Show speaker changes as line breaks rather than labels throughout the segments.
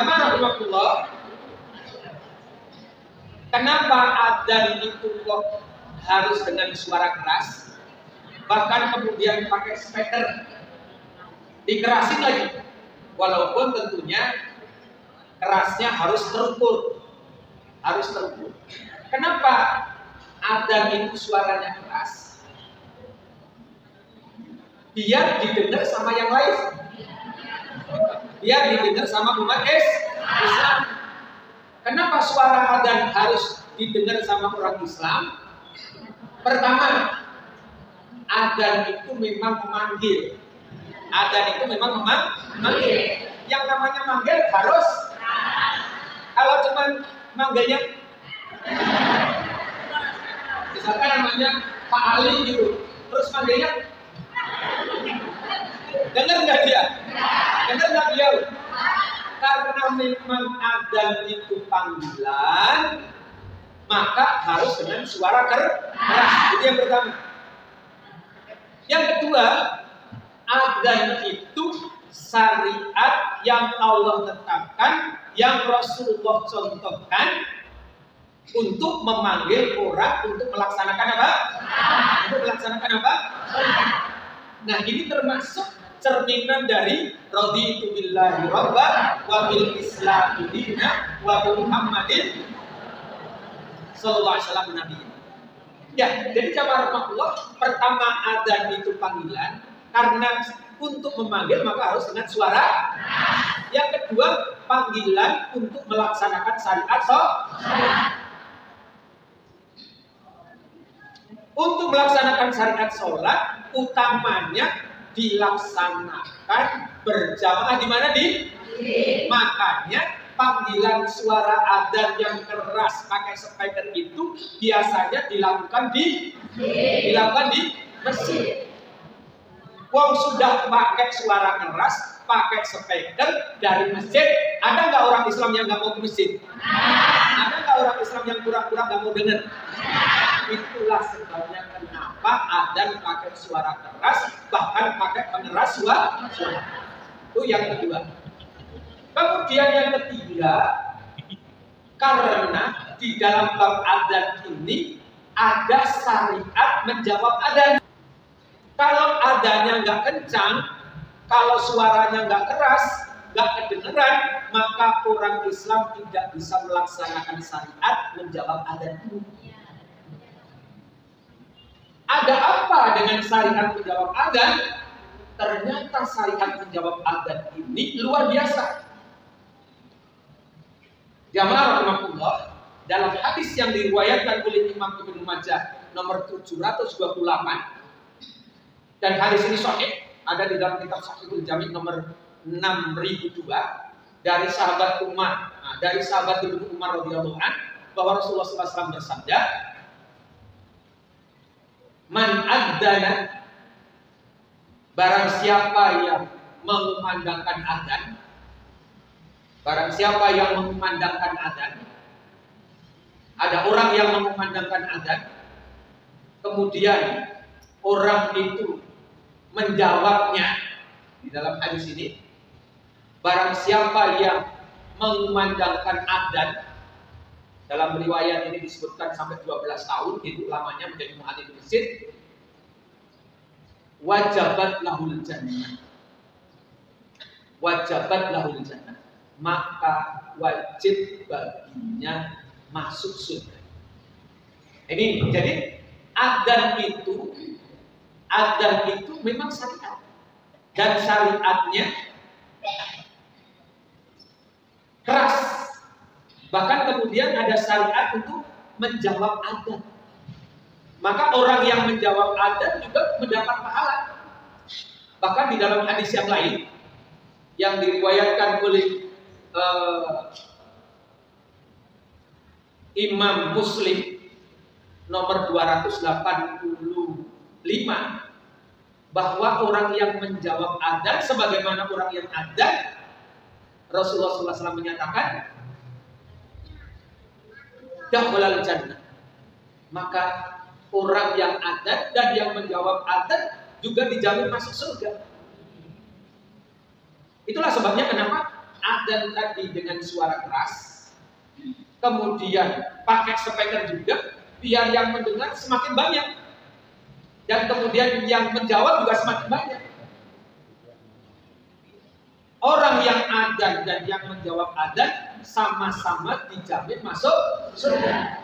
Jamaah rahimakumullah, kenapa adzan itu kok harus dengan suara keras? Bahkan kemudian pakai speaker, dikerasin lagi. Walaupun tentunya kerasnya harus terukur. Kenapa adzan itu suaranya keras? Biar didengar sama yang lain. Biar didengar sama umat Islam. Kenapa suara adzan harus didengar sama orang Islam? Pertama, adzan itu memang memanggil. Yang namanya manggil harus. Kalau cuma manggilnya, misalkan namanya Pak Ali gitu, terus manggilnya, dengar nggak dia? Dengar nggak dia? Karena memang adzan itu panggilan, maka harus dengan suara keras. Itu yang pertama. Yang kedua, adzan itu syariat yang Allah tetapkan, yang Rasulullah contohkan untuk memanggil orang untuk melaksanakan apa? Nah, ini termasuk cerminan dari raditu billahi rabban wa bil islami dinan wa bi Muhammadin sallallahu alaihi wasallam nabi. Ya, jadi jamaah rahmatullah, pertama adzan itu panggilan, karena untuk memanggil maka harus dengan suara. Yang kedua, panggilan untuk melaksanakan syariat sholat. Untuk melaksanakan syariat sholat, utamanya dilaksanakan berjamaah di mana? Makanya panggilan suara adzan yang keras pakai speaker itu biasanya dilakukan di masjid. Wong sudah pakai suara keras, pakai speaker dari masjid. Ada nggak orang Islam yang nggak mau ke masjid? Ada nggak orang Islam yang pura-pura nggak mau dengar? Itulah sebabnya kenapa adzan pakai suara keras, bahkan pakai pengeras suara. Itu yang kedua. Kemudian yang ketiga, karena di dalam bab adzan ini ada syariat menjawab adzan. Kalau adzannya nggak kencang, kalau suaranya nggak keras, nggak kedengeran, maka orang Islam tidak bisa melaksanakan syariat menjawab adzan ini. Ada apa dengan syariat menjawab adzan? Ternyata syariat menjawab adzan ini luar biasa. Jamaah rahimakumullah, dalam hadis yang diriwayatkan oleh Imam Ibnu Majah nomor 728, dan hadis ini sahih, ada di dalam kitab Sahihul Jami nomor 6002 dari sahabat Umar, dari sahabat Ibnu Umar radhiyallahu anhu, bahwa Rasulullah SAW bersabda, "Man adzana," barang siapa yang mengumandangkan adzan, barang siapa yang mengumandangkan adzan, ada orang yang mengumandangkan adzan, kemudian orang itu menjawabnya. Di dalam hadis ini, barang siapa yang mengumandangkan adzan, dalam riwayat ini disebutkan sampai 12 tahun, itu lamanya menjadi muadzin di masjid, wajabat lahul jannah. Wajabat lahul jannah, maka wajib baginya masuk surga. Ini jadi adzan itu memang syariat, dan syariatnya keras. Bahkan kemudian ada syariat untuk menjawab adzan. Maka orang yang menjawab adzan juga mendapat pahala. Bahkan di dalam hadis yang lain yang diriwayatkan oleh Imam Muslim nomor 285, bahwa orang yang menjawab adzan sebagaimana orang yang adzan, Rasulullah SAW menyatakan, dakhalal jannah. Maka orang yang adzan dan yang menjawab adzan juga dijamin masuk surga. Itulah sebabnya kenapa adzan tadi dengan suara keras, kemudian pakai speaker juga, biar yang mendengar semakin banyak, dan kemudian yang menjawab juga semakin banyak. Orang yang adzan dan yang menjawab adzan sama-sama dijamin masuk surga.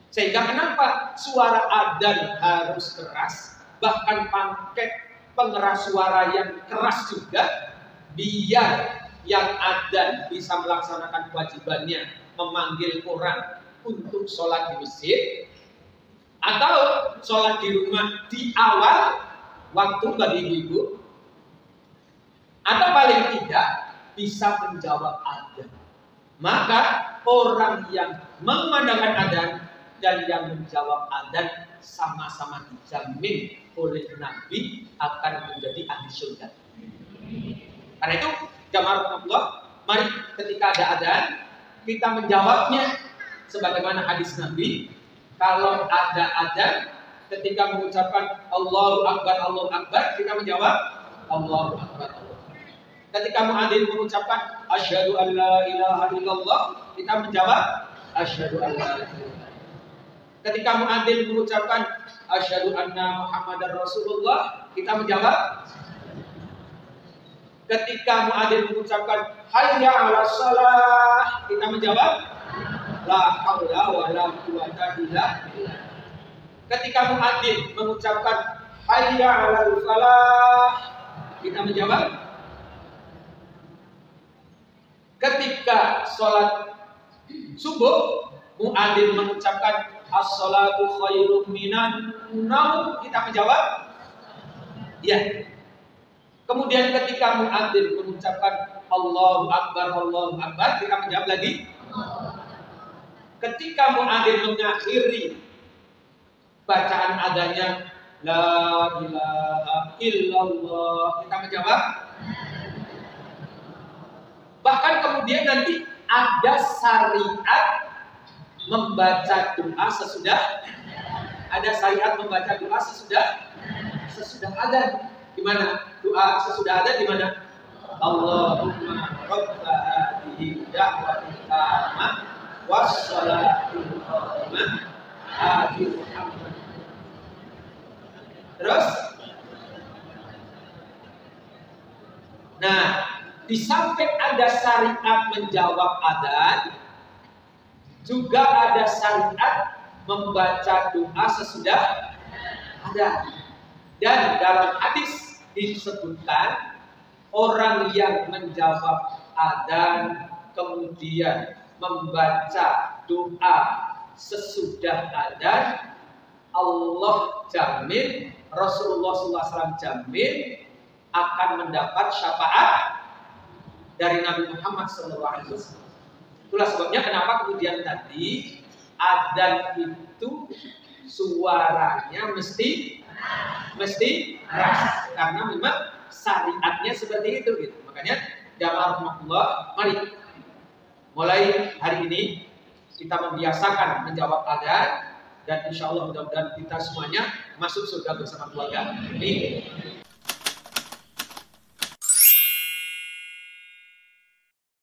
Sehingga kenapa suara adzan harus keras, bahkan pakai pengeras suara yang keras juga, biar yang adzan bisa melaksanakan kewajibannya memanggil orang untuk sholat di masjid atau sholat di rumah di awal waktu bagi ibu, atau paling tidak bisa menjawab adzan. Maka orang yang memandangkan adzan dan yang menjawab adzan sama-sama dijamin oleh Nabi akan menjadi ahli surga. Karena itu, jamaah Allah, mari ketika ada adzan kita menjawabnya sebagaimana hadis Nabi. Kalau ada adzan, ketika mengucapkan Allahu Akbar, kita menjawab Allahu Akbar. Ketika muadzin mengucapkan asyhadu an la ilaha illallah, kita menjawab asyhadu an la ilaha illallah. Ketika muadzin mengucapkan asyhadu anna Muhammadar Rasulullah, kita menjawab. Ketika muadzin mengucapkan hayya 'alas shalah, kita menjawab la haula wala quwata illa billah. Ketika muadzin mengucapkan hayya 'alal falah, kita menjawab. Ketika sholat subuh, muadzin mengucapkan as-salatu khairum minan naum, kita menjawab ya. Kemudian ketika muadzin mengucapkan Allahu Akbar, kita menjawab lagi. Ketika muadzin mengakhiri bacaan adanya la ilaha illallah, kita menjawab. Bahkan kemudian nanti ada syariat membaca doa sesudah, ada syariat membaca doa sesudah adzan. Gimana doa sesudah adzan? Gimana? Allahumma rabba hadhihi da'watil tamah wassalatul qamah ati Muhammad. Terus, nah, di samping ada syariat menjawab adzan, juga ada syariat membaca doa sesudah adzan. Dan dalam hadis disebutkan orang yang menjawab adzan kemudian membaca doa sesudah adzan, Allah jamin, Rasulullah SAW jamin akan mendapat syafaat dari Nabi Muhammad SAW. Itulah sebabnya kenapa kemudian tadi adzan itu suaranya mesti keras, karena memang syariatnya seperti itu gitu. Makanya jamaah rahmatullah, mari mulai hari ini kita membiasakan menjawab adzan, dan insya Allah mudah-mudahan kita semuanya masuk surga bersama keluarga. Amin.